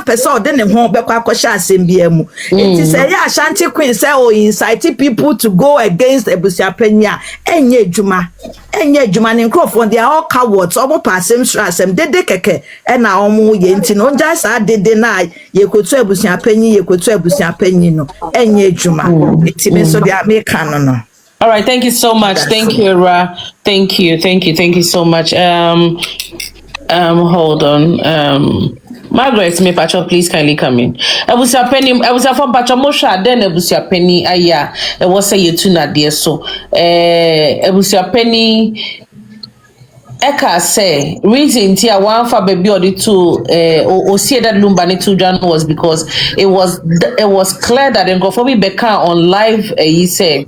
person de ne ho be kwa kwasha asembia mu enti say ya Ashanti Queen say o incite people to go against Abusuapanin enye adwuma ne nkrofo they are all cowards omo passem asem dede keke e na omo ye enti no nja sa dede na yekotu Abusuapanin no enye adwuma enti me so dia me kan no. All right, thank you so much. Thank you, Ra. Thank you so much. Hold on. Margaret, me pacho, please kindly come in. Abusuapanin, from pacho mosha, then Abusuapanin, aya, it was say you two na dear so. Abusuapanin, Eka say reason tia one for baby or the two or see that Lumba ni two Jan was because it was clear that then go for me Becca on live he said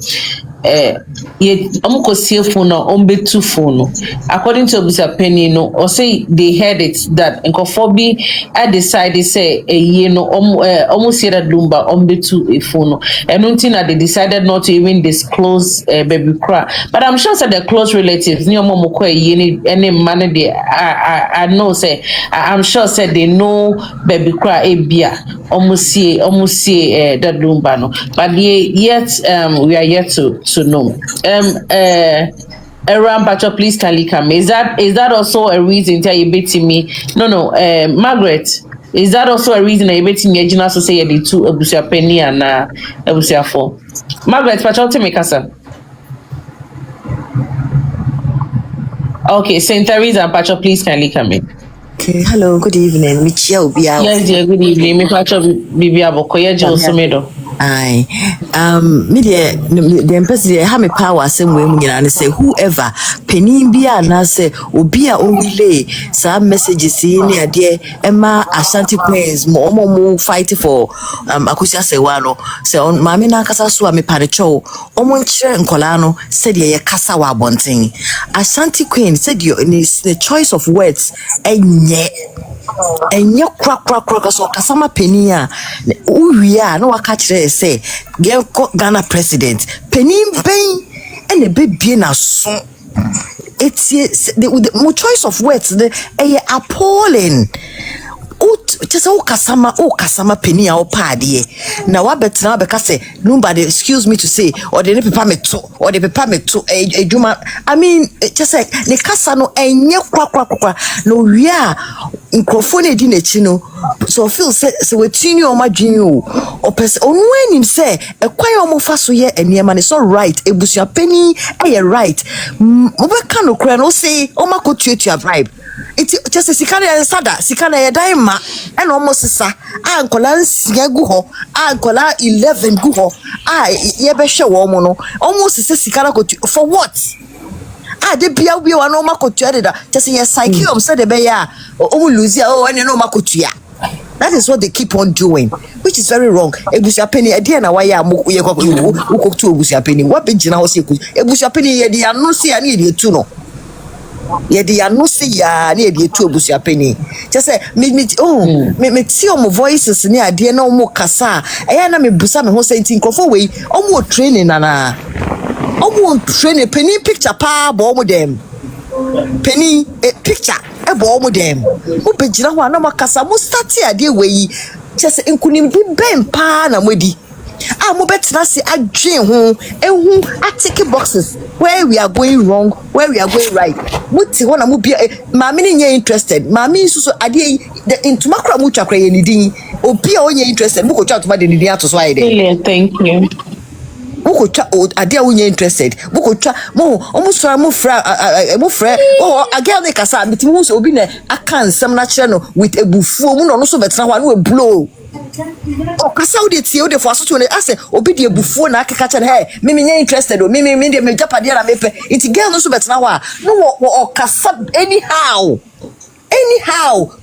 ye amuko see phone on be two phone according to Abusuapanin no or say they heard it that Nkofobi I decided say you know almost see that Lumba on be two a phone and until that they decided not to even disclose baby cry but I'm sure that the close relatives near Momoko any money they I know say I'm sure said they know baby cry a beer almost see that Lumba no but yet we are yet to know. Around Pacho, please kindly come. Is that also a reason that you bet me? No, Margaret, is that also a reason that you bet me? You also say the two Abusuapanin and Abusuafo. Margaret, Pacho, tell me, Kasa. Okay, Saint Teresa and Pacho, please kindly come in. Okay, hello, good evening. Michelle Bia. Yes, dear, good evening. Me Pacho Bibia Bokoya Josumedo. Aye. Media the embassy have me power same way and say whoever penny bia na say obia only some messages in there Emma Ashanti Queens mo fight for Akosua Serwaa no say on mama na kasa so me parecho omo nkyere nkola no said ye kasa wa bonten Ashanti Queen said you the choice of words enye kra so kasama penny a uwia na waka kire say Ghana president penny ben and the baby na so it's the choice of words the appalling just kasama penny a opade na wa betra be ka say nobody excuse me to say or the paper me to ejuma I mean just like the kasa no enye kwa no wia microphone edi na chi no so feel say wetini o madwin o person onu anim say ekwan o mo fa so ye eniema ne so right Abusuapanin e right mo be ka no kra no say o makotuatua bribe it just sikana ya sada sikana ya daima and almost sa ankola nsia gu ho ankola 11 gu ho ye be hwe wo mo no almost say sikana for what de bia we wa no makotua de da just ye psychium said de be ya o lose ya o no makotua. That is what they keep on doing, which is very wrong. Abusuapanin e dia na wa ya mo ye kokotu Abusuapanin wa be gina ho se Abusuapanin ye dia no se ya na ye tu no ye dia no se ya na ye tu Abusuapanin just say me see on voices ni ade na mo kasa e na me busa me ho say ntinkofo we omo training na omo training penny picture pa bo mo dem penny picture e bo mo dem mo begina ho na makasa mo start ade we just nkunim bi ben pa na modi mo betina se adwen ho ehu atike boxes where we are going wrong, where we are going right. Muti ho na mo bia maami ni nye interested maami so ade into makra mu twakra ye nidin obi a onye interested mo ko twa to ma de nidin ato so aye de. Thank you. Moko twa ade a onye interested moko twa mo fra a girl ne kasa metimu so obi na aka nsem na kire no with ebufuo mu no so betra ho na we blow o kasa wo de tie wo de fo asoto ne ase obi de ebufuo na akeka kire hey me nye interested o me de me japade na mepe it girl no so betra ho a no o kasa anyhow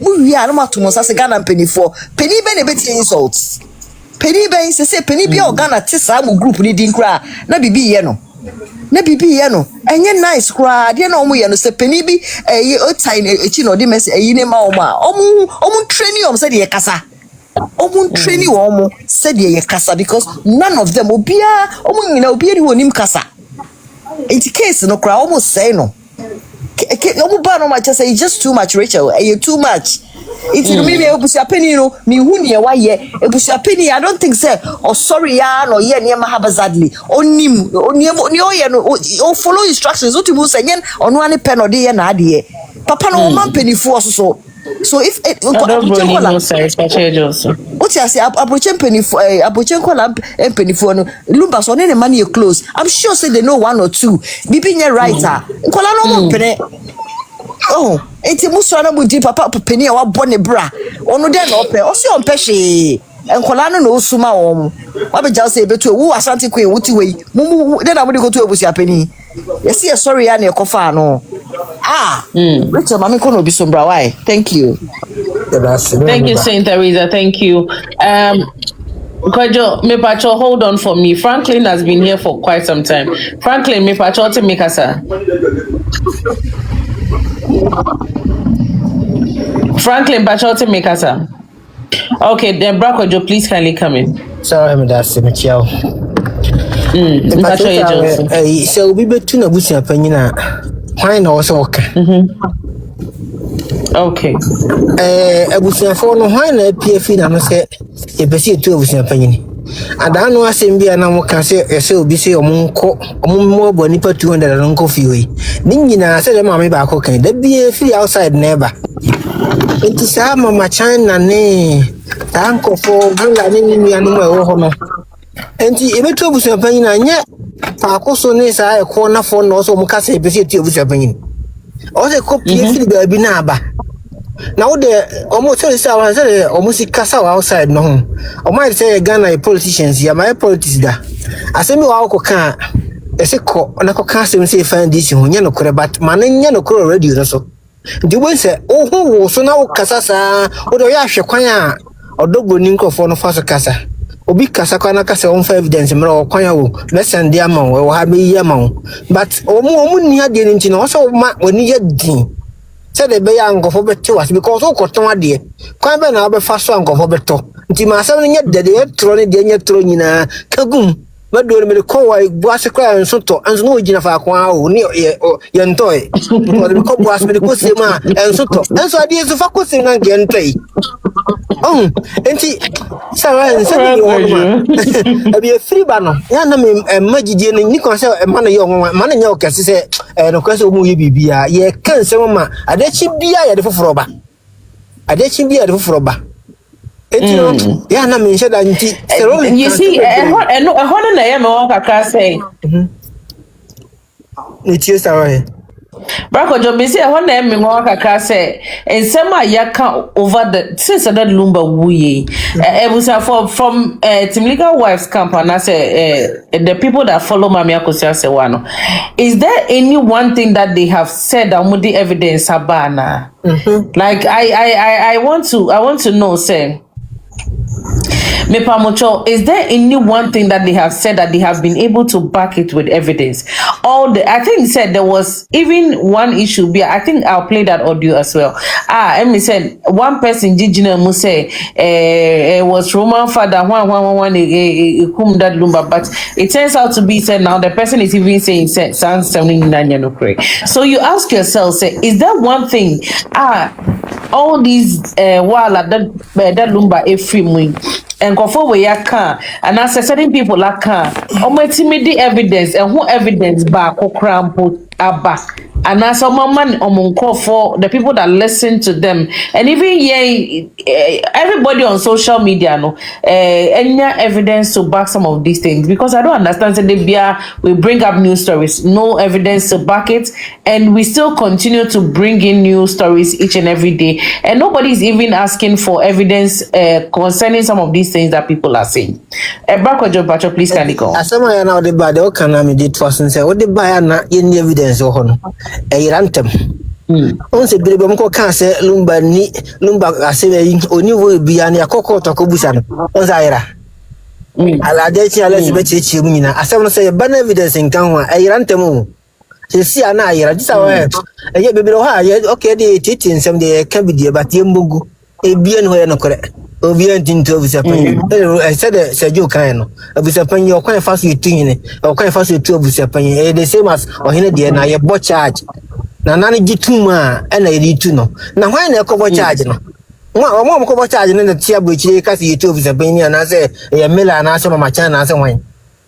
mu wi a no matomo sase Ghana penifo penny be na beti insults penny ben say penny bia Ghana tisa mu group ni din kra na bibi ye no enye nice kra de na omo ye no say penny bi o time echi no de mess eyi ne ma omo training say de kasa omo training omo say de kasa because none of them obia omo nyina obia ni wonim kasa in case no kra omo say no no much say it's just too much, Rachel. You too much. It's maybe Abusuapanin, no, me who near why Abusuapanin, I don't think say or sorry ya no ye near Mahabazadly. Onim or follow instructions, what you will say again on one pen or day and idea. Papa no man penny for so if it what you say approaching penny for approaching column and penny for no Lumbas on any money you close. I'm sure say they know one or two. Be being a writer. Colano penny. Oh, enti muswana budi papa penny wa bone bra. Onu de no pe. O se on pe hwe. Enkola no no suma wo. Wa be jaw say betu wo Asante Queen wuti wei. Mumu de na wo de go to Abusuapanin. Yes, yes, sorry ya na ekofa no. Rachel mami kono bi so bra why? Thank you. Thank you, Saint Teresa. Thank you. Kojo, me pacho, hold on for me. Franklin has been here for quite some time. Franklin, me pacho te make us. Franklin, pacho te make us. Okay, then Kojo, please kindly come in. Sorry, I'm that's me ciao. So we be to Abusuapanin. Why no so okay? Okay. Abusuafo no why na PF na no say e pese to Abusuapanin. Ada no asem bia na mo ka say ese obi say omonko ommo bo nipa 200 no nko fiwe. Ni nyina say dem ame ba ko kan da bia free outside neighbor. Enti sa mama China ne tanko fo bula ni nua no e wo ho no. Enti e beto Abusuapanin na nya Akosua ne sa Ekuona fo no so mo ka say pese to Abusuapanin. O se ko PF ba bi na aba. Now the almost almost kasa outside no. O might say Ghana politicians ya my politics da. Asemi wa ko kan ese ko na ko kan sem say find this ho nya no kore but man nya no kore radio no so. Ndi won say o ho wo so na wo kasa sa o do ya hwe kwan a odogbo ni nkofo no fa so kasa. Obi kasa kwa na kasa on evidence mra o kwan a wo lesson dia ma wo ha be yi ma wo but o mu ni ade ni nti no so ma woni ya din. Said the bay uncle beto was because all cotton idea. Quite an hour fast uncle for beto. Until my son yet the electronic danger thrown in a kagum. But do me the call I was a cry and soto and no Jennifer Quao near Yantoy. Or the cop was with the Cosima and soto. And so ideas of focusing on Gentay. Oh, and see, Sarah and Sarah, be a free banner. Yanam and Magian and Nicholas and Mana young man and your case and of course, we be ye can't say, Mamma, I let you be at the Froba. I let you be at the Froba. Yeah, I mean, you see, and no, I am a can say. It is our Kojo, me say I want them me can say, and some ya can over the since that lumba wuye. It was from Timlika Wives Camp, and I say the people that follow Mami Akosua Serwaa. Is there any one thing that they have said that would the evidence abana? Like I want to know, say. Me pamocho, is there any one thing that they have said that they have been able to back it with evidence? I think said there was even one issue. I think I'll play that audio as well. Emily said one person Gigina must say was Roman father one that lumba, but it turns out to be said now the person is even saying sounds 79. So you ask yourself, say, is there one thing? All these while that lumba a free and confirm where you can, and as certain people like can, the evidence and who evidence back or cramp back. And as a man for the people that listen to them, and even everybody on social media, any evidence to back some of these things, because I don't understand that we bring up news stories, no evidence to back it, and we still continue to bring in news stories each and every day, and nobody's even asking for evidence concerning some of these things that people are saying. Bacho, please can you go? As someone now the bad can did first and say what the buyer not any evidence or a rantem. On se believe Mko can say Lumba ni Lumba Asay only will be an Yakoko Tokobusan on Zaira. I'll let you bet you mean. As someone say ban evidence in Kanwa, a rantem. You see, an eye, this hour, a year baby, okay, the teaching some day can be dear, but Yembugu, a bien where no correct. Obedient into Abusuapanin. I said, Sergio Cano, Abusuapanin, you're quite fast with 2 or quite fast with 2 Abusuapanin, the same as or in a dear, now you bought charge. na nane gituma ena yedi tu no na hwan na ekobo charge no mo ko charge na tia bochire kasi yetu officer benya na say ya mela na say mama chan na say hwan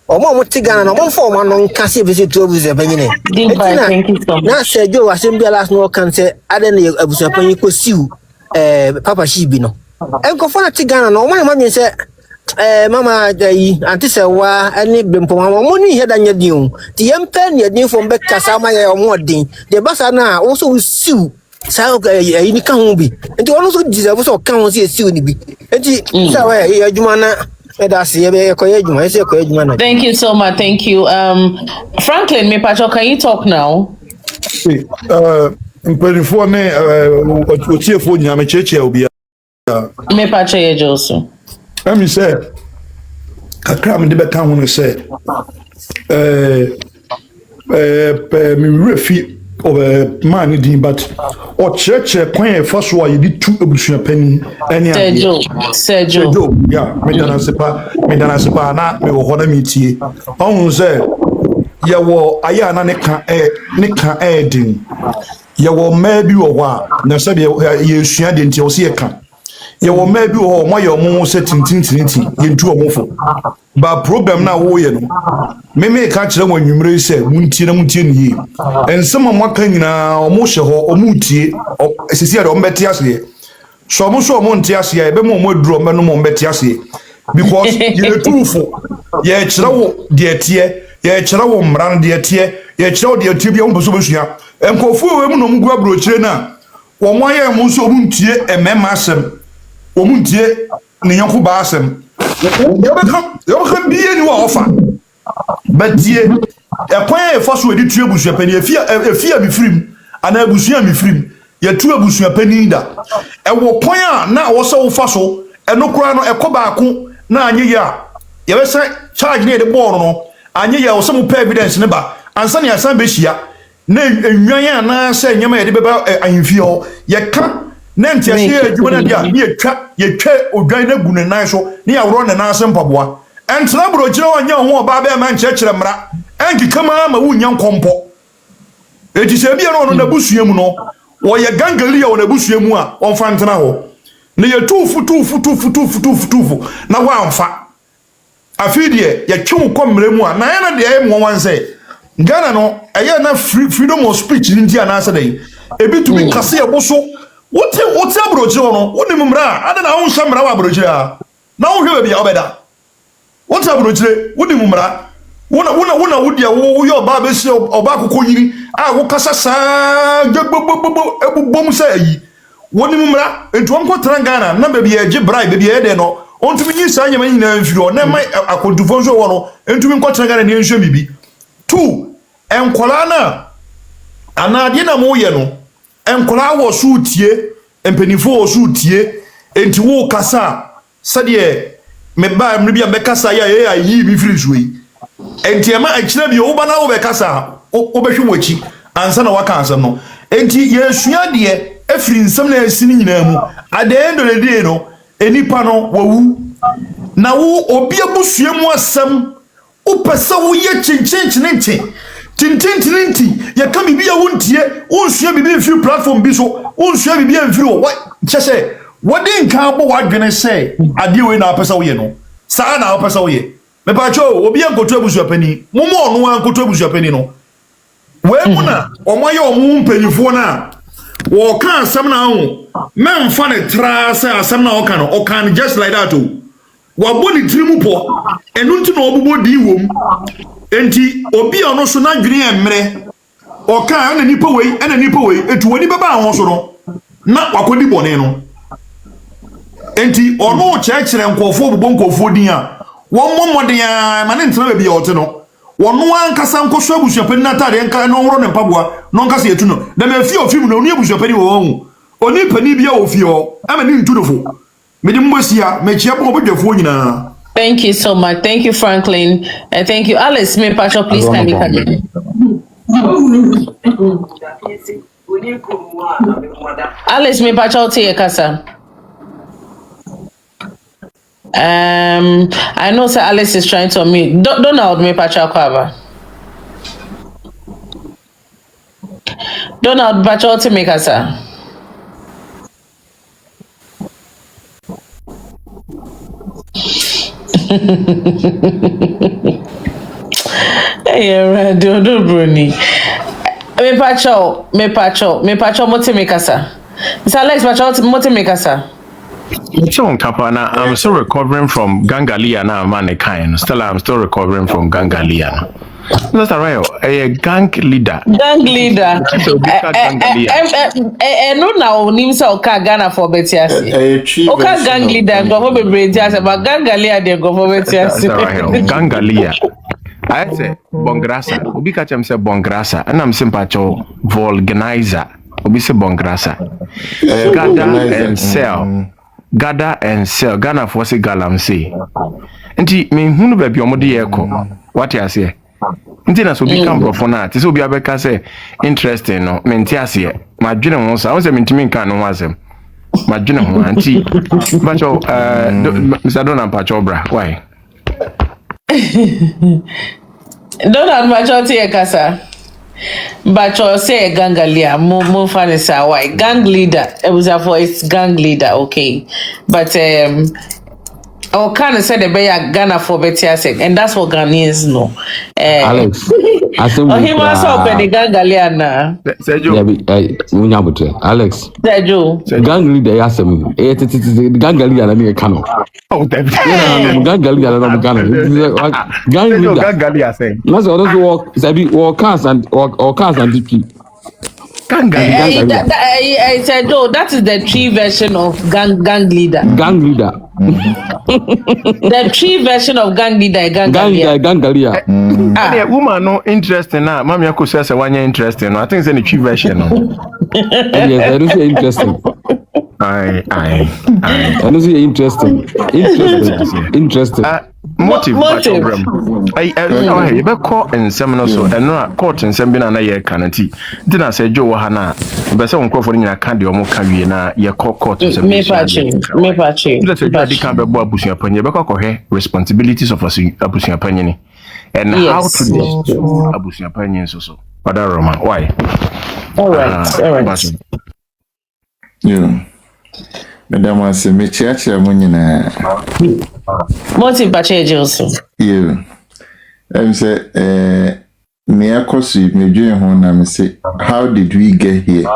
mo tigana na mo form no kasi be tu officer benya ne na say jo asem bia last no kan say ade na Abusuapanin ko siu papa shibi no enko fo na tigana no mo ma say mama dai anti Serwaa ani bempo mama mo ni heda nya din ti yempe nya din fo be kasa ma ya omo din de basa na wo so siu sa ni kan ho bi enti ono so deserve so kan ho se siu ni bi enti sa wa ya juma na that's thank you so much. Thank you. Franklin, me pacho, can you talk now? Mpelifo ne otiefo nyame cheche obi. Me pacho ye joso. Let me say kakra me de beka ho no say me refi man din but o cheche kwan e fa so ye di tu Abusuapanin ene Sergio yeah me dana sepa na me wo hoda me tie on say ye wo aya na ne ka din ye wo ma bi wo wa na se ye sua de nti o se ye ka ye wo ma bi wo mo ye mo se tintintinti ye ntu o mo fo ba problem na wo ye no me ka kire mo nwumre se muntie ni ensema mo ka nyina o mo hye ho o mutie esisi ade o mbeti ase so mo ntie ase e be mo duro me no mo mbeti ase because ye tufo ye kire wo de tie ye kire wo mran de tie ye kire wo de tie bia mo so besua enkofu we mu no mu gua brochire na wo mo ye mo so muntie emema asem wo muntie ni yonko ba asem yo kan biye ni wa ofa batie e kwan e fa so edi tu Abusuapanin efia mi firim ana abusua mi firim ye tu Abusuapanin da e wo kwan a na wo so wo fa so enokura no ekoba ako na anye ya ye be se charge ne de ball no anye ya wo so mu evidence ne ba ansa ne asan be hia na enwan na se nyama ye de beba ahimfio ye ka na ntiase adwuma na dia ye twa odwan na gu ne nan so ne ya woro ne nan se mpaboa entra brochire wanya ho oba be ma nkyekere mra enki kama ma wunya nkompo eti se bia no na busuamu no wo ye gangali ya wo na busuamu a won fa ntena ho ne ye tufu na wa amfa afidie ye twum komre mu a na ye na de ye mo wan say Ghana no eye na freedom of speech ndi anasa dai ebi to be kase ye boso wote abrochire no woni mumra ada na won shamra wa abrochire a na wo hwe bia obeda wote abrochire woni mumra wona wodia wo yo ba be se oba akoko yiri a wo kasa saa gbogbogbogbo ebubom sa yi woni mumra entu onko Ghana na be bia ege bribe bia ede no ontumi nyi sa nyama nyina mfiri o na mai akodufo so wo no entumi nko Ghana ne nhwe bibi 2 enkola na anade na mo ye no enkola wo so tie empenifo wo so tie enti wo kasa sade me ba me bia be kasa ya yi bi firi suyi enti ema akira bi wo ba na wo be kasa wo be hwe wachi ansa na waka ansam no enti ye sua de efiri nsam na asini nyina mu at the end of the day no enipa no wawu na wo obi abusua mu asam wo pesa wo ye chinchinchi tintintinti ya ka bibia wontie wonsua bibia mfi platform bi so wonsua bibia mfi wo chese wodi nka bo wadwene se ade we na apesa wo ye no saa na apesa wo ye me pa cho obi ankoto Abusuapanin momo ono ankoto Abusuapanin no we mu na omoye omu mpanyifo na wo ka asem na ho memfa ne tra se asem na wo ka no o kan just like that o waboni trimu po enu nti na obubo di wom enti obi ono so na dwene emre o ka ana nipa wei etu woni beba ho so no na wakodi bone no enti ono chekere nkofo obubo nkofo din a won momoden a ma ne ntena bia ote no wono ankasa nkoso Abusuapanin na tare nka no woro ne mpaboa no nkasa yetu no na me fi ofim no oni Abusuapanin wo hu oni pani bia ofi ho ama ni ntudofo Thank you so much. Thank you, Franklin. And thank you, Alice. May Pacho, please kindly come in. Alice, may Pacho take casa. I know Sir Alice is trying to unmute. Donald, may Pacho cover. Donald Bacho to make us a. Hey, don't Bruni. Me pacho, mote make us a. Mr. Alex Bacho, mote make us a. Kapana, I'm still recovering from Gangalia now, man. Still, I'm still recovering from Gangalia. That's right. A gang leader. Gang leader. No, now, Nimsa Oka Ghana for Betiasi. Oka gang leader, go for Betiasi, but Gangalia, they go for Betiasi. Gangalia. I say Bongrasa. Obi kachem say Bongrasa. And I'm sympacho Volganizer. Obi say Bongrasa. Gather and sell. Ghana for say galamsey. Nti me hunu baby omodi yeko. What you say? Nti na so bi kan brofo na. Ti so bi abeka say interesting no. Me nti ase. Ma dwene ho sa. Wo say me ntimi kan no ho asem. Ma dwene ho anti. Bacho Mr. Donald Pacho bra. Why? Donald Pacho tie kasa. Bacho say gangalia mo fan sa why gang leader it was for its gang leader okay but our kind of said the bay Ghana for Betiasi and that's what Ghanaians know. Alex, I think he was open the gangalia na. Alex. Sergio. Gang leader yasem. Gangalia na me kano. Oh, Gangalia na me kano. Gang leader. Gangalia say. Let's also walk. Sabi walk cars and DP. I said, no, that is the tree version of gang leader. Gang leader. The tree version of gang leader. Gangalia. Yeah, woman no interesting now. Mami Akosua say one interesting. No, I think it's the tree version. No. Yes, I do say interesting. I don't see interesting. Interesting. Motive. I be call in seminar so and no court in seminar na ye kanati. Didn't say Joe Hana. Be say unko for nyina kan de omo kan wie na ye court seminar. Me pachi. Let's say you can be Abusuapanin. Be call responsibilities of Abusuapanin and how to do Abusuapanin so. Father Roma, why? All right. Yeah. Madam was a mechacha munina. Motive Bache Yeah. I'm say, me Akosua, me join home and say, how did we get here?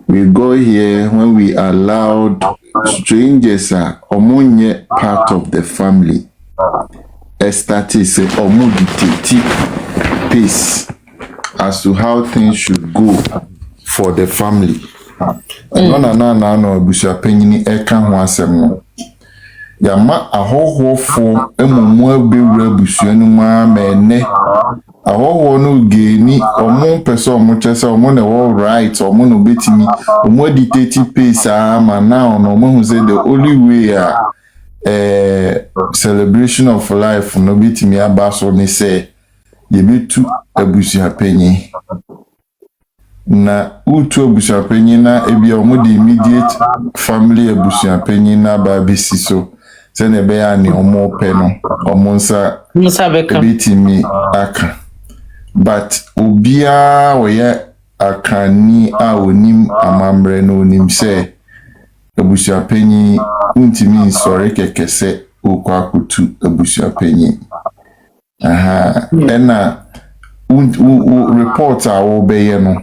We go here when we allowed strangers omunye part of the family. Estatis omudititi peace as to how things should go for the family. No Abusuapanin eka ho asem no. Ya ma ahohofo emumu abewura abusua no ma ene. Ahoho no geni omo pese omo chese omo na wo right omo no betimi omo dictate pace ama now no omo say the only way celebration of life no betimi abaso ni say ye betu Abusuapanin. Na utu Abusuapanin na ebi omo the immediate family Abusuapanin na ba bisi so se ne be ya ni omo pe no omo nsa betimi aka but obia oye akani a onim amamre no onim se Abusuapanin untimi nsore kekese okwa akutu Abusuapanin ena report a wo be ye no.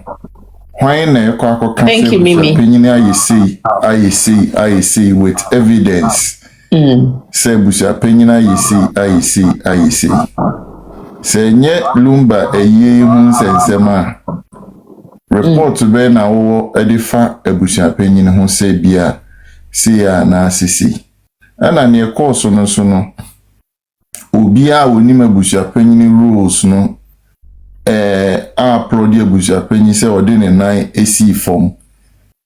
Why na ekwa cancel Abusuapanin I see with evidence. Say Abusuapanin I see. Say nye lumba eye hun sensema. Report be na wo edifa Abusuapanin hun say bia see ya na asisi. Ana ne course no so no. Obia onim Abusuapanin rules no. Prodi Abusuapanin say odine nine AC form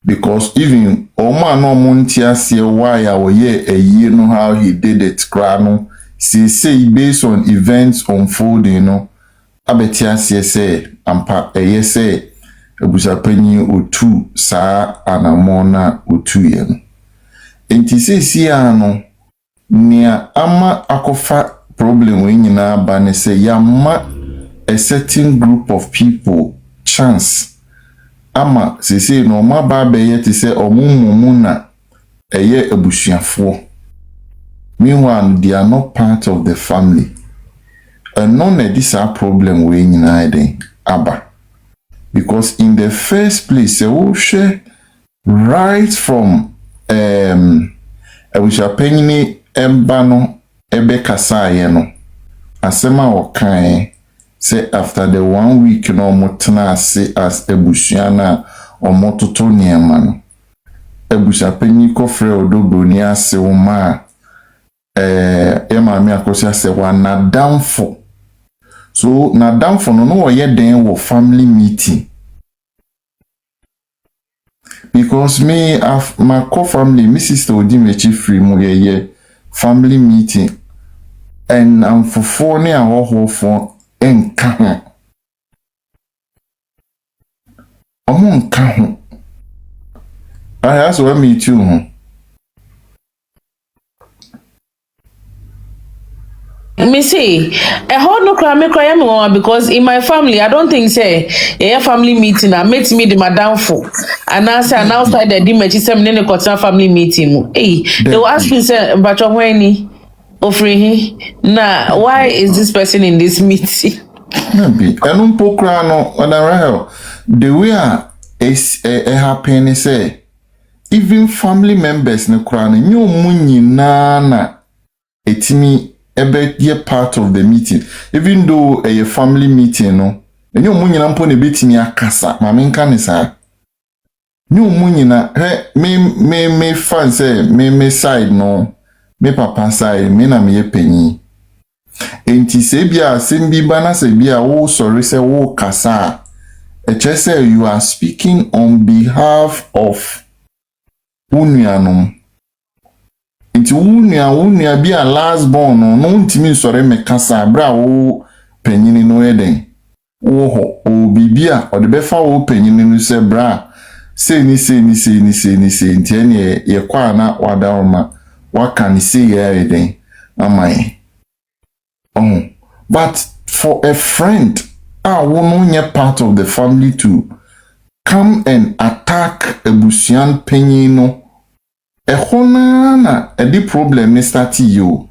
because even Oman no montia say why a year know how he did it crano say based on events unfolding no abetia say ampa say Abusuapanin otu sa anamona otu yen enti say no nia ama akofa problem we nyina ba ne say yama a certain group of people chance ama sisi no ma ba be ye te se omumu na eye abusuafo. Meanwhile, they are not part of the family. And none of this are problem we in Abba. Because in the first place, share right from Abusuapanin embano ebe kasaye no. Asema okae say after the 1 week no motena say as ebusuana o mototo niema no. Abusuapanin ko frɛ odobro ni ase wo ma Maami Akosua Serwaa na downfall. So na downfall no ye den wo family meeting. Because me my co-family, my sister Odimechi free mu ye family meeting. And I'm for 4 ne a for enka ho. Omo nka ho. I also meet you ho. Me see, a whole no cry me cry me because in my family, I don't think say a family meeting I met me the madam for. And I say and outside the Dimechi seminary quarter family meeting. Hey, they will ask me say, but when offering nah, why is this person in this meeting? Maybe. And pokra no other the way is happen say even family members no cry no munyi na etimi ebe ye part of the meeting. Even though a family meeting no enyo munyina mpo ne betimi akasa ma menka ne sa nyo munyina me fan say me side no me papa side me na me ye panyi enti se bia sembi bana se bia wo sorry say wo kasa e say you are speaking on behalf of unuanom. Inti unia bi a last born no ntimi sore mekasa bra wo panyini no eden wo ho o bibia o de befa wo panyini no se bra se ni nti ene ye kwa na wada oma waka ni se ye eden amai. But for a friend wo no nye part of the family to come and attack ebusuan panyin no na the problem is start you.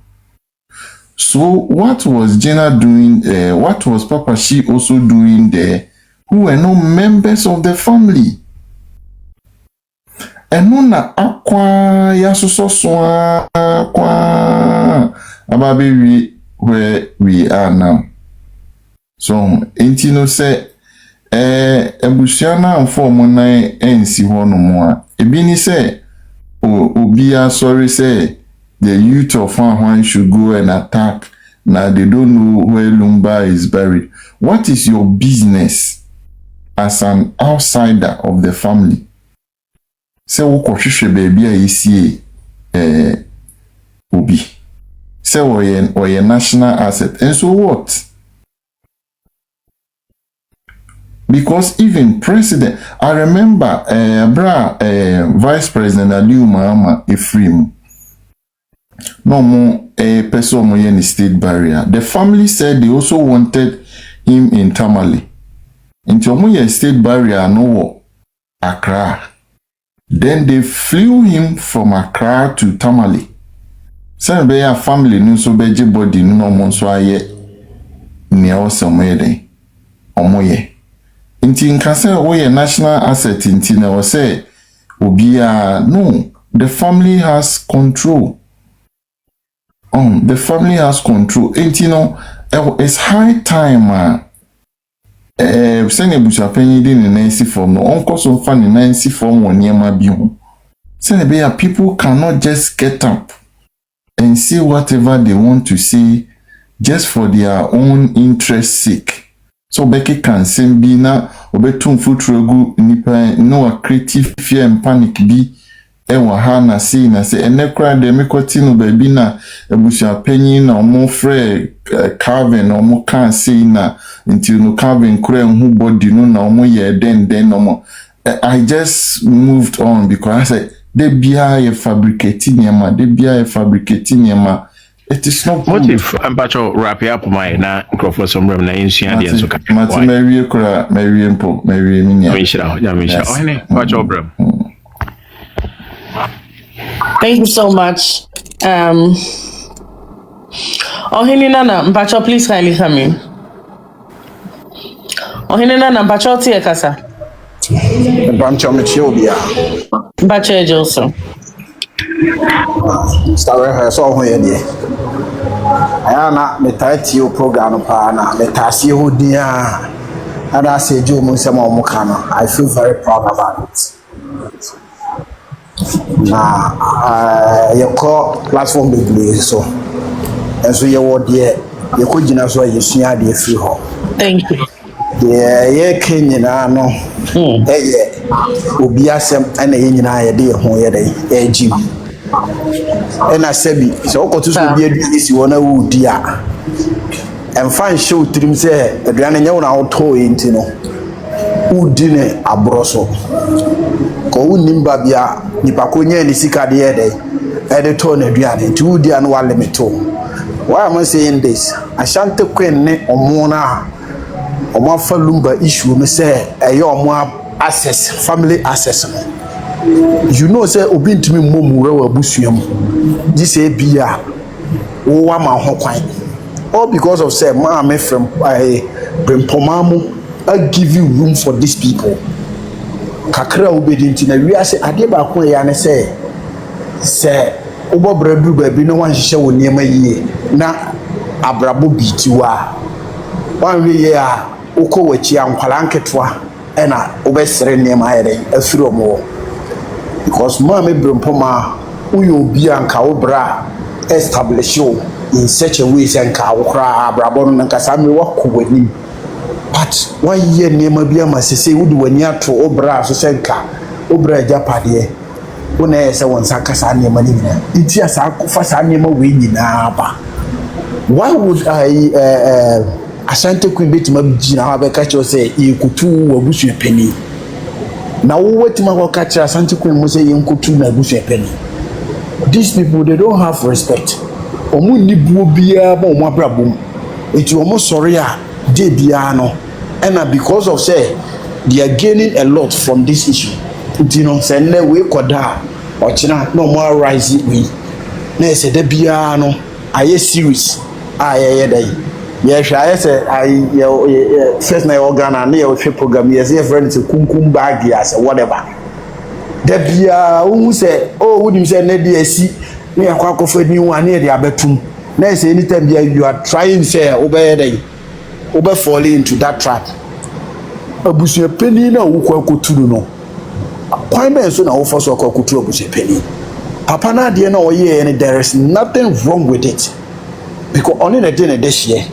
So what was Jenna doing there? What was Papa She also doing there? Who were no members of the family? And no na akwa yasusoswa akwa ababi where we are now. So intino say ebusiana form na ensi hono mo ebini say Obia sorry say the youth of one should go and attack. Now they don't know where Lumba is buried. What is your business as an outsider of the family? Say wokoshishe baby isi Obi. Say or your national asset. And so what? Because even president, I remember Vice President Aliu Mahama Ephraim. No more a person in the state barrier. The family said they also wanted him in Tamale. Into a state barrier no Accra. Then they flew him from Accra to Tamale. Some be a family no so beje body no mo so aye ni o somede omoye. Inti nkase we national asset inti na we say obia no, the family has control. The family has control. Inti no it's high time send Abusuapanin din in nancy form no onko so fa ni nancy form won niema bi ho. Send be people cannot just get up and say whatever they want to say just for their own interest sake. So Becky can send be na obetum futregu nipa no a creative fear and panic bi ewa ha na say ene kra de mekoti no baby na Abusuapanin na omo frɛ Calvin omo kan say na until no Calvin kra hu body no na omo ye den omo. I just moved on because I said they bia ye fabricating yama It is not motive. I'm about to wrap it up my na for some room na insia dia so ka. Mary kura, Mary mpo, Mary minya. Misha. Oh, hene, watch over. Thank you so much. Ohini Nana, Mpacho, please kindly come in. Ohini Nana, Mpacho tie kasa. Mpacho mechobia. Mpacho ejoso. Starwe so ho ye die. Aya na metati o program pa na metasi ho dia. Ada se jo mo se mo ka no. I feel very proud about it. Na your core platform be so. And so you would ye could gina so you see the free home. Thank you. Yeah, Kenyan no. Obiasem and a yina idea home ye Jim. And I said, so go to be this one would dear. And find show to him say, the granny out toy into no. Who dinner a broso. Go nimbabia, Nipaconia and the Sika the day. Editor and Diane, 2 dear no one limit to. Why am I saying this? Ashanti Queen or Mona or Mafalumba issue, me say a your access, family access. You know, say, Obin to me, Momura Busium. This a beer, oh, Wama Hokwine. All because of say, Mamma from Brimpomamu, I give you room for these people. Kakra obedient in a real say, I give back where I say, Obo bredu baby no one hye wo niam yie na abrabo bitiwa wan we ye a ukọ wachi ankwala nketwa e na obesere niam ayere afiro mo because ma me brempoma uyo obi anka obra establish you in such a way senka wokra abrabo no nka same wakọ wani but wan ye niam bia masese wudi wani ato obra so senka obra japade when I say one sakasa near Manina, it's just a fasanima winning. Why would I Ashanti Queen bit my Gina catch or say you could two or bush a penny? Now, what my catcher Ashanti Queen was saying could two a bush a penny. These people they don't have respect. Omuni bubia more brabum. It's almost sorry, de biano, and because of say they are gaining a lot from this issue. You know, send we koda or china no more rise we. Na say the biano aye series aye day. Yes, I say I first na organa na your program yes your friend to kumkum bag as whatever. The bia who say oh would him say na dey si me akwa for new one na dey abetum. Na say anytime you are trying say obey day obe fall into that trap. Abusuapanin na wo kwa koturu no. Why men so now for so called Ghpagetv? Papa na de na oye and there is nothing wrong with it. Because only the day this year.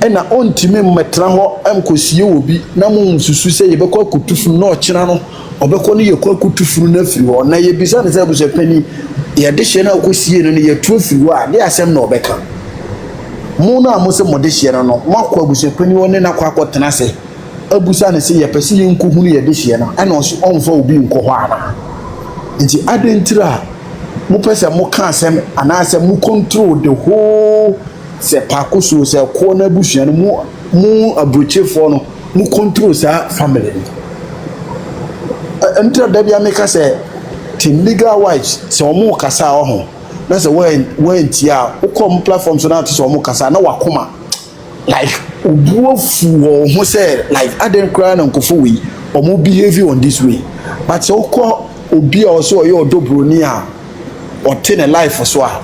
And na on time metra ho amkosie obi na mo nsusu say ye be kwa kutufu na ochira no obekọ ne ye kwa kutufu na firi ho na ye bisa ne say Ghpagetv ye de hye na okosie no ye tu firi ho a de asem na obeka. Mo na mo se mo de hye no makwa Ghpagetv woni na kwa akotena se abusa ne se ye pese ye nkohunu ye de hye no ana onfa obi nkoho ana nti adentira mo pese mo ka asem ana asem mo control the whole se Akosua se Ekuona Abusua no mo abrochefo no mo control sa family entira da bia make say team legal wise se omo kasa ho na se when tia ukom platforms na to se omo kasa na wakoma like obuofu who say like aden cry na nkofo we omo behave on this way but so ko obi also your dobroni a o ten a life so a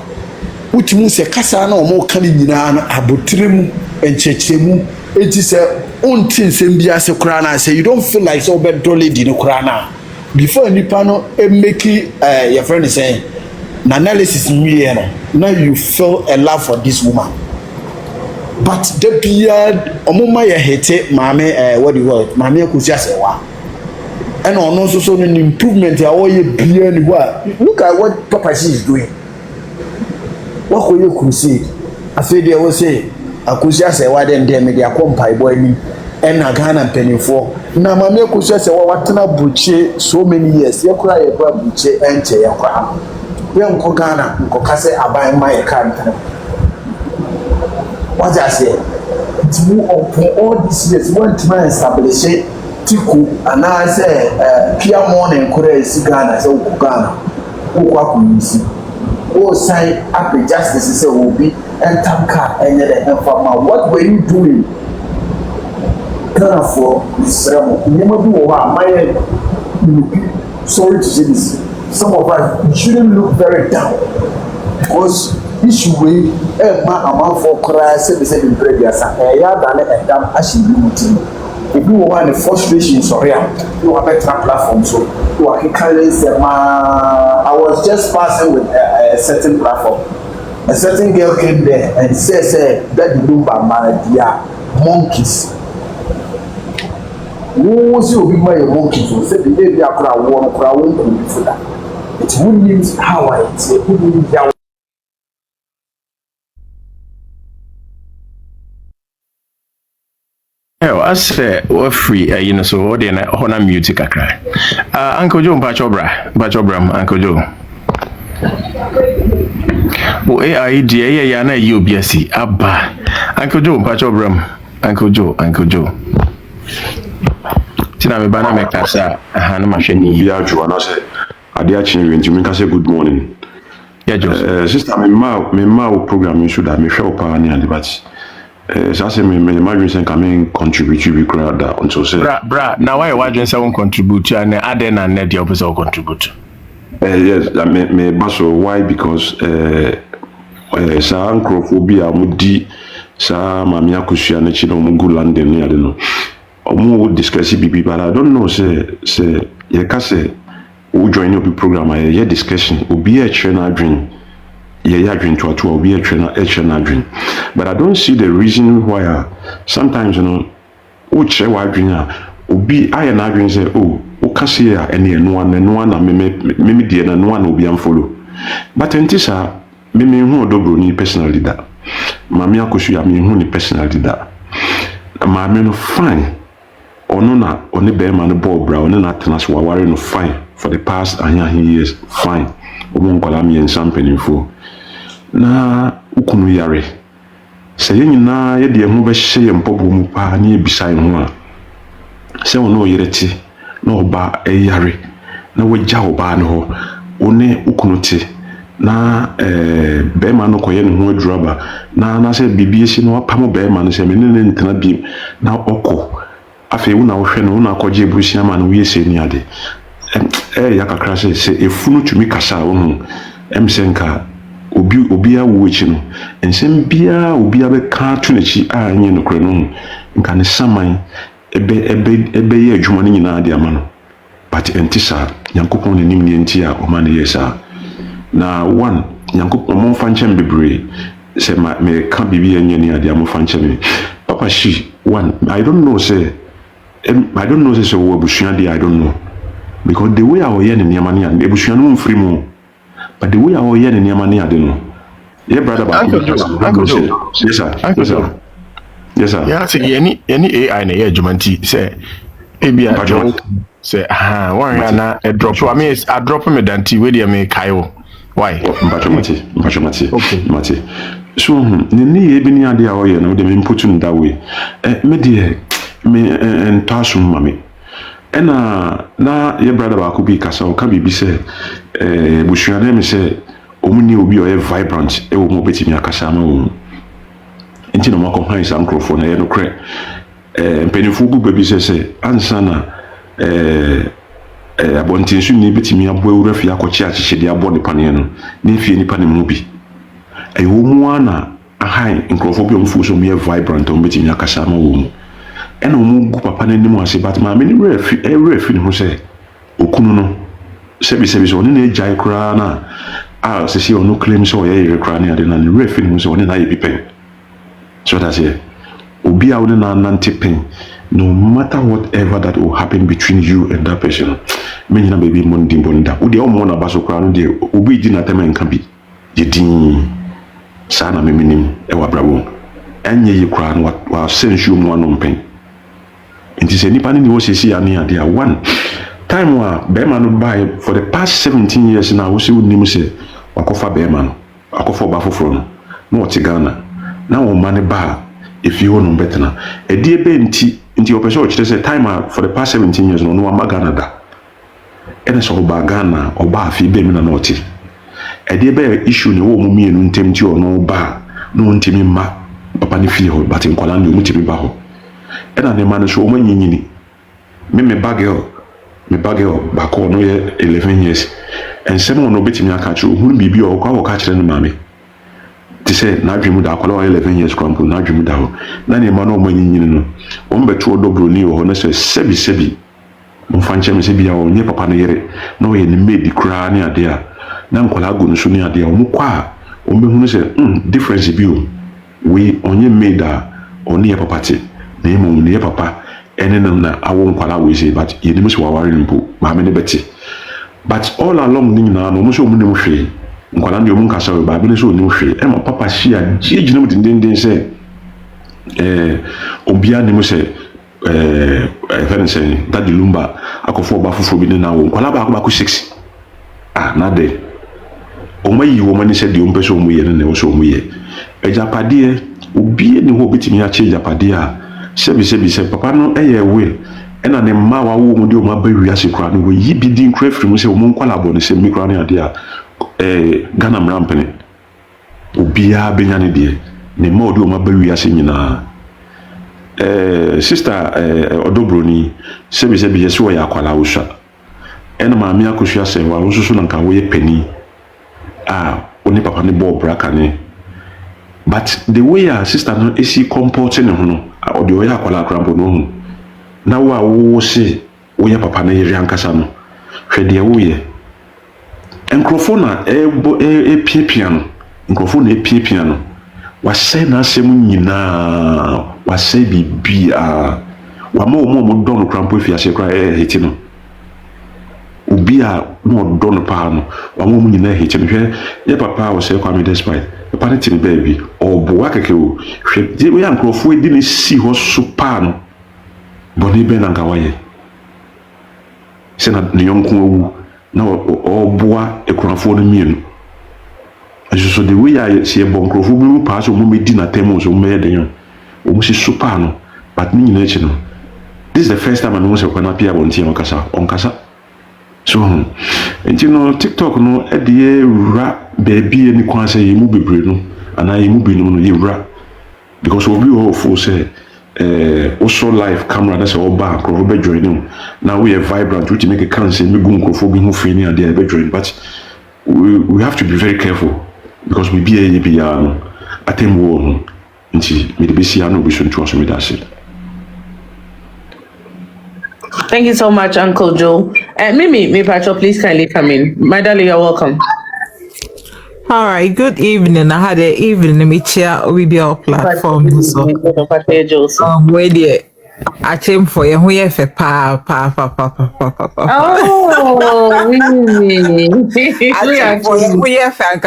utimu se kasa na omo kan nyina na abotrem enchechemu enti se untin sem bia se kura na say you don't feel like so bad dolly di no kura na before nipa no make your friend say na analysis me no now you feel a love for this woman. But the beard omuma ye hete mame what do you call it mame Akosua Serwaa and on also so an improvement ya all ye beer ni wa look at what Papa is doing what could you crusade I say they will say Akosua Serwaa then me dia kompai boy ni and na Ghana penifo na mame Akosua Serwaa watena buche so many years ye kura buche enche ye kwa we nko Ghana nko kase aban ma ye kan What I say? To all these years, one time establish Tiku, and I say, Pia morning, Korea, Ghana, so Ghana, Ukwakuyisi. Oh, sign up a justice will be and Tanka and Farmer. What were you doing? Ghana for this ceremony. You never do my sorry to say this. Some of us shouldn't look very down because issue way amount for cry say in previous actually if you want the frustration sorry you have better platform so you are carrying them. I was just passing with a certain platform. A certain girl came there and said that the Lumba man they are monkeys. Who was you be my monkeys? So said the baby I could have won for that. It wouldn't mean how I say it wouldn't mean that. As we're free, so what then honor music cry. Uncle Joe Bachobram, Uncle Joe. Oh, AI, dear, Yana, you be a see, Abba. Uncle Joe Bachobram, Uncle Joe. Tina me bana me kasa, Hana machine. Yeah, Joanna said, I dare change you make us say good morning. Yeah, Joe. Sister, me ma program you should have me show power and debates. So I say me imagine saying can contribute to be crowd that until say bra now why you say won't contribute and other than net the opposite will contribute. Yes, me baso why because sa anchorophobia mudi sa mami Akosua na chi no mungu London ni ade no omo discuss bibi but I don't know say ye ka say who join up the program ye discussion obi e chere na adwen ye adwen to obi e chere na adwen. But I don't see the reason why sometimes who chere wa adwen obi aye na adwen say oh o ka say ya ene no na me die na no na obi am follow. But entisa me hu odobro ni personally that mami Akosua me hu ni personally that mami no fine ono na oni be man ball bra oni na tenas wa ware no fine for the past years fine omo nkwala me ensampany fo na ukunu yare se yenyina ye de hu be hye mpobo mu pa na ebisa hu a se ono yereti na oba eyare na wagya oba no ho one ukunu ti na be man no koye no hu aduraba na se bibie si no apamo be man se me ne ntena bi na okọ afi una ohwe no una akọje busia man no wiese ni ade ya kakra se efunu tumi kasa wo emsenka obi awo echi no ensem bia obi abeka to nachi a anye no kre no nka ne saman ebe ye adwuma no nyina ade ama no but entisa yankopon ne nim ne enti a o man yesa na one yankopon mo fanche bebre se me ka bibi anye ne ade mo fanche me papa she one I don't know say so Abusua dey I don't know because the way our yen in Yamani and Abusua no free mo but the way our yen in Yamani I don't know. Yeah, brother, Uncle Joe. Yes, sir. Yes, sir. Yeah, say any AI na ye jumanti say ebi a joke say one na a drop. I mean I drop me danti we dey me kayo. Why? Mpachomati. Okay. Mati. So ni ye bi ni ade a oye na we dey me put in that way. Me dey me entasum mami. Na ye brother ba ko bi kasa o ka bibi say Abusua na me say omuni obi o vibrant e wo mo betimi akasa ma wo enti no mako han sa microphone na ye no kre mpenifo bu baby say ansa na abontin su ni betimi abo ewura fi akochi achiche de abo ne pane no na efie ni pane mu bi e wo mu ana ahan microphone bi o mfu so me vibrant o betimi akasa ma wo ena omu gu papa na nimu ase but ma me ni refi ni ho say okunu no sebi so ni na ejai kra na se si ono claim so ye rekra na de na ni refi ni so ni na ye pipen so that's it obi a wona na nantipen no matter whatever that will happen between you and that person me nyina baby mon bonda wo de o mo na baso kra no de obi di na tema nka bi ye din sa na me minim e wa brabo enye yi kra no wa sensu mu anom pen nti se nipa ni wo sesi ane ade a one time wa Bema no buy for the past 17 years now we see nim say wakofa Bema no akofo ba foforo no no Ghana na wo mane ba if you no better e die be nti opeso chire say time for the past 17 years no wa Ghana da ene so ba Ghana oba afi be mi na no ti e die be issue ni wo mu mienu ntem ti ono ba no ntimi ma papa ni fie ho but nkwala ni mutimi ba ho ena ne ma no so o manyinyini me bagel ba ko no ye 11 years and some no betimi aka chu hu bibi o kwa ka kire ne mame ti say na adwemu da akwala 11 years krampo na adwemu da ho na ne ma no o manyinyini no o mbetu odobro ni ho na say sebi mo fanche me sebi ya o nye papa no yere na o ye ne made kra ne ade a na nkwala go no so ne ade a o mu kwa o mehunu say difference bi o we onye made a oni ye papa te na emo ne ye papa ene na awo nkwala we say but ye nim so waware mpo ma me ne beti but all along ni na no mo so mu ne mo hwe nkwala ne o mu nkasa we ba bi ne so oni mo hwe e ma papa hia gina mu dindindin say obia ne mo say even say that lumba akofo ba fofo bi ne na wo nkwala ba ko 6 na de o mayi wo mani say de o mpeso mu ye ne o so mu ye ejapade obi ne ho bitimi a che ejapade a sebi papa no eye will ena ne ma wa wo mu de o ma ba wi ase kra no wo yi bi din kra firi mu say o mu nkwala bo ne say mi kra ne ade a Ghana mrampene obi a benya ne de ne ma o de o ma ba wi ase nyina sister odobroni sebi yes wo ya akwala wo sha ena ma mi Akosua Serwaa wo so na nka wo ye pani oni papa ne bo braka ne but the way our sister no is comporting no or the way akwala krampo no na wo se wo ya papa na yiri ankasa no hwede wo ye enkrofo na piepia no enkrofo na piepia no wase na asem nyina wase bibia wa mo don krampo fi ase kra hiti no obi a no don pa no wa mo nyina hiti no hwe ye papa wo se kwa me despite party baby or boa keke o hwe we ankrofo edi ne si ho so pa no boni be na ngawaye se na ne yonko wu na o boa ekrofo no mienu so the way I see a bonkrofo bi mu pa so mo medi na temo so me de yon o mo si so pa no but ni nyina echi no this is the first time I know se kwana pia bonti onkasa so enti no TikTok no edie ra baby any kwan say you bebre no ana you be no you because we all for say also live camera that's all back or be joining now we are vibrant to make a cancel me go nkofo bi hu fini and they be join but we have to be very careful because we be a no atem wo no nti me be sia no be so ntu so me da say. Thank you so much, Uncle Joe. Mimi, Pacho, please kindly come in. My darling, you're welcome. All right, good evening. I had an evening with your platform. So, where the I came for you. Who for pa. Oh, really? I came for you. Who you for the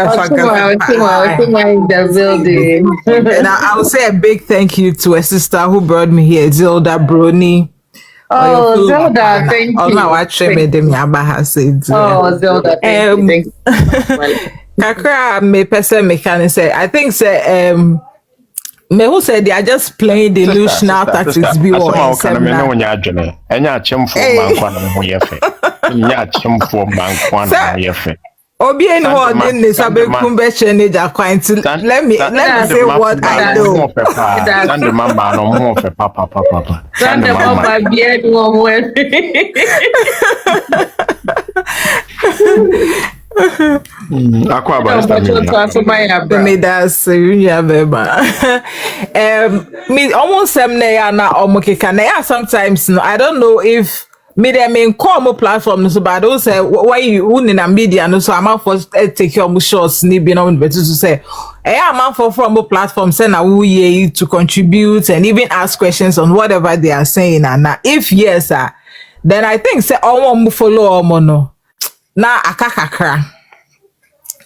building. And I'll say a big thank you to a sister who brought me here, Zilda Brony. Oh, Zelda, thank you. Oh, no, I made them Yabaha said. Oh, Zelda, thank you. Kakra, me person mechanic say, I think say me who said they are just playing delusional tactics. Be one seminar. Enya chemfo mankwa na mo yefe. Enya chemfo mankwa na mo yefe. Obi any word in this abekumbe change account. Let me say what I know. Send the mama no more for papa. Send the mama bien no more. Akwa ba me that's me almost na omukeka na sometimes no I don't know if me them in call platform so but don't say why you in a media no so I'm for take your shots ni be no better to say I'm for from a platform say na who ye to contribute and even ask questions on whatever they are saying and if yes then I think say all follow no na akakakra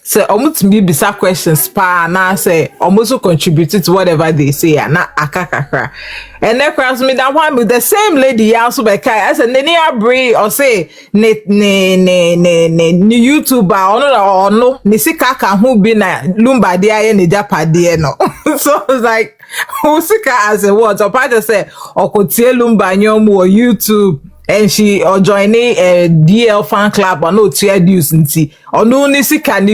say almost me bisa questions pa na say almost contribute to whatever they say na akakakra and then cross me that one with the same lady ya so be kai I say neni abre or say ne YouTuber or no ni sika ka hu bi na lumba dia ye ne japade no So it's like, Usika as a word. So Paja said, Okotie Lumba Nyomu or YouTube. And she or joining a DL fan club or no tier dues or no nisi can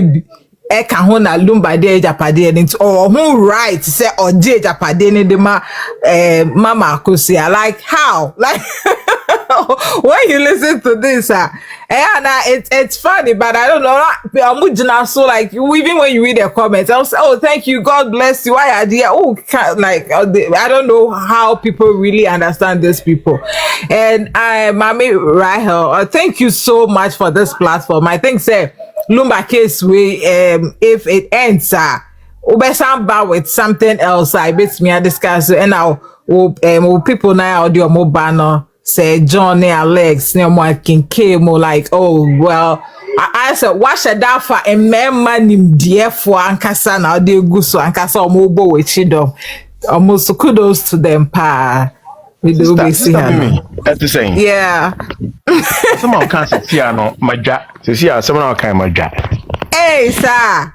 Eka hona lumba de Ghpagetv and or who right say or de Ghpagetv de mama Akosua. Like how? Like when you listen to this, and it's funny, but I don't know. So like even when you read the comments, I'll say, "Oh, thank you, God bless you." Why idea? Oh, like I don't know how people really understand these people. And Mami Rahel, thank you so much for this platform. I think say Lumba case we if it ends, Ubesamba with something else. I bet me I discuss and now people now audio mobile. Say John Alex came like, oh well, I said what should that for a man dear for Ankasa now they go so Ankasa mobile with Chidom. Almost kudos to them pa. We do be see that's the same. Yeah. Someone can't see no my jack. See someone kind my jack. Hey sir.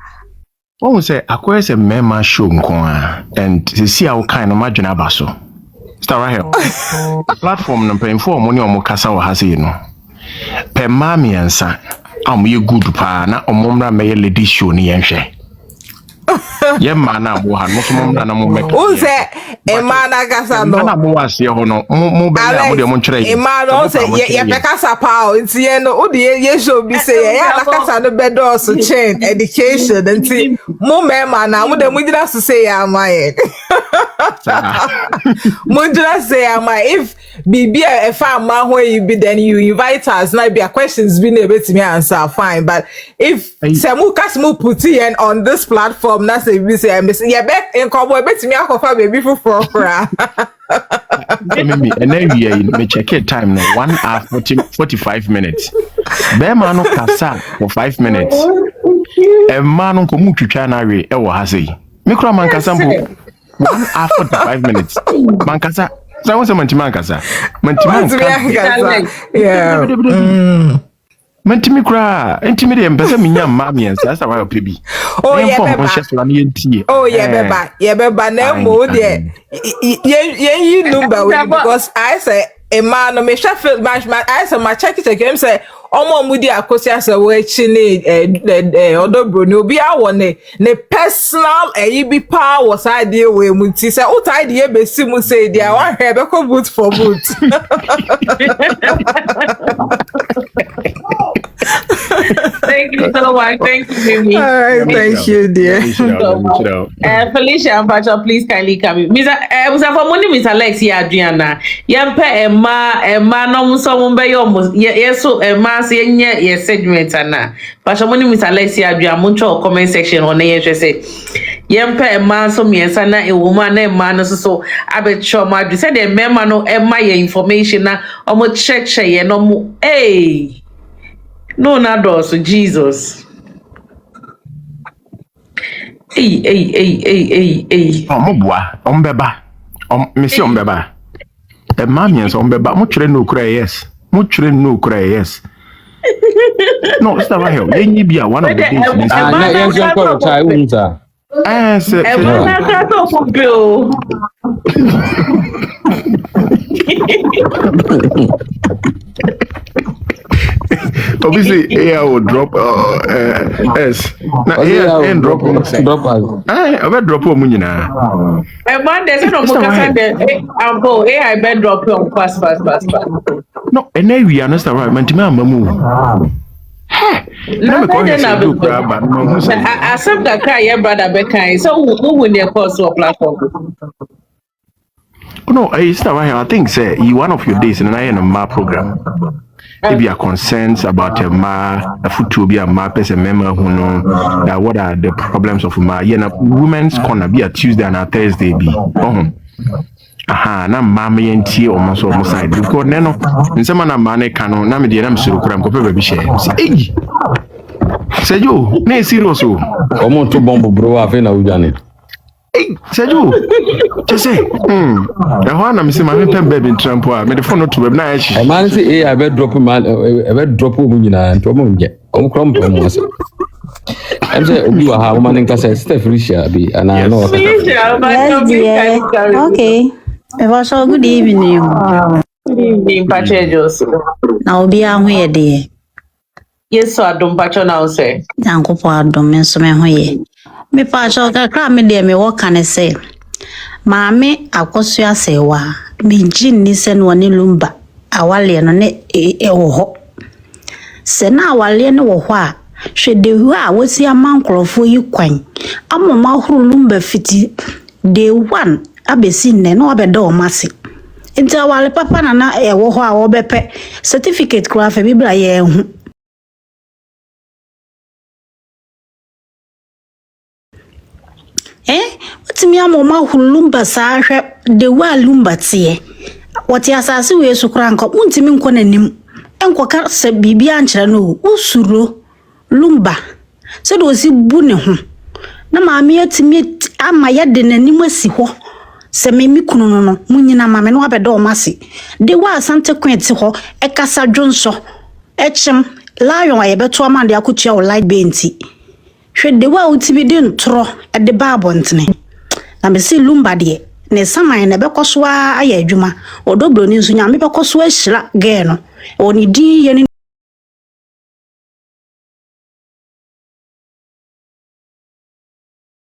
One say Akosua say mema show nko and see how kind of imagine abaso. Start right here. Platform no pay for money omo kasa wa hase no. Pe mami ansa. Am you good pa na omomra me lady show ni yenhwe. Ye mana bo ha no so momra na mo make. Who say e mana kasa no. Na mo wase ho no. Mo be na mo de mo nkyere. E mana say ye pe kasa pa o nti ye no. Wo de ye show bi say ye na kasa no be do so chain education nti mo me mana mo de mo dira so say ya amaye. Mundra say if be a farm man where you be then you invite us now be a questions be able to me answer fine, but if Samu Kasmu put in on this platform na say we say yeah back in cowboy bet me akofa baby for me and then me check it time now 1 hour 45 minutes be man no kasa for 5 minutes e man no ko mu twitwa na we e wo ha sei me kura man kasa mbo 1 hour 45 minutes. Mankasa. So what's a Mantimankasa? Mantimankasa. Yeah. Mantimikra. Intimidate and Pesa Minya Mammy and Sasa Baby. Oh, yeah. Oh, yeah, Beba. Yeah, Beba. No more there. You number because I say a man of me Sheffield match my eyes on my check it again say Omo Mudi Akosua say we chine odo bro no bi awon ne personal be power was idea we muti say o tie dey be si mu say dia wan he be ko boot for boot. Thank you so much. Thank you, Mimi. All right, thank you, dear. Felicia and Pacha, please kindly come in. Mr. Alex here, Adriana. Yampe Emma no so be yes so Emma say yes segment na. Pacha money Mr. Alex here, Adriana muncho comment section on the say. Yampe Emma so miensa na e woman na Emma no so abetcho ma say the memma no Emma your information na omo check ye no mo hey. No, not those. Jesus. Hey. Omobwa, ombeba. Monsieur ombeba. The mamians ombeba. Muchre no cry yes. Muchre no cry yes. No, it's not right here. They need be one of the things. Obviously, AI will drop S. Now AI and drop I will drop on Munina. And one there's no more AI bed drop on fast. No, and then we understand right. Mantima Mamu. I accept that cry, your brother Becca. So who will their course or platform? No, it's not right. I think say you one of your days in a MA program. If you are concerned about a MA, a food to be a MA person member who know that what are the problems of MA. Women's corner be a Tuesday and a Thursday be. Na mama yenti almost side because neno nsema na mane kano na me de na msuru kura mkope baby share Sejo na serious o omo to bombo bro afi na ujane Sejo just say e ho na me se ma me pem baby trampo a me de phone to baby na ya shi e man say I be drop man e be drop o mu nyina nto mo nje o krom pem mo se I'm saying obi wa ha woman nka say Steph Risha bi ana no. Okay. So good evening. Good evening, Pache Joseph. Na obi ahu ye de. Yes, so Adom Pacho now say. Yankopo adom nso me ho ye. Me Pacho kakra me de me wo kan say. Maame Akosua Serwaa. Me gin ni se no ne lumba. Awale no ne wo ho. Se na awale ne wo ho a hwe de hu a wosi amankrofo yi kwan. Amoma huru lumba fiti day 1 abesi nne no obedo o masi. Nti awale papa na wo ho a wo bepe certificate kura fa bibla ye hu. Whatimi amoma huru lumba sa hwe de wa lumba tie. Wati asase we sukura nko untimi nko nanim. Enko ka se bibia nkyere no usuro lumba. Se do si bu ne ho. Na maame atimi ama ye de nanim asi ho. Se memi kunu no munyina maame no abedo masi. De wa asante kwenti ho ekasa dwonso. Echem lion ayebeto amande akutua o light benti. Hwe de wa utimi de ntro e de ba abontene. Na me si lumba de ne saman ne bekoso a aye adwuma odobro ni nso nya me bekoso ahira ge no oni din ye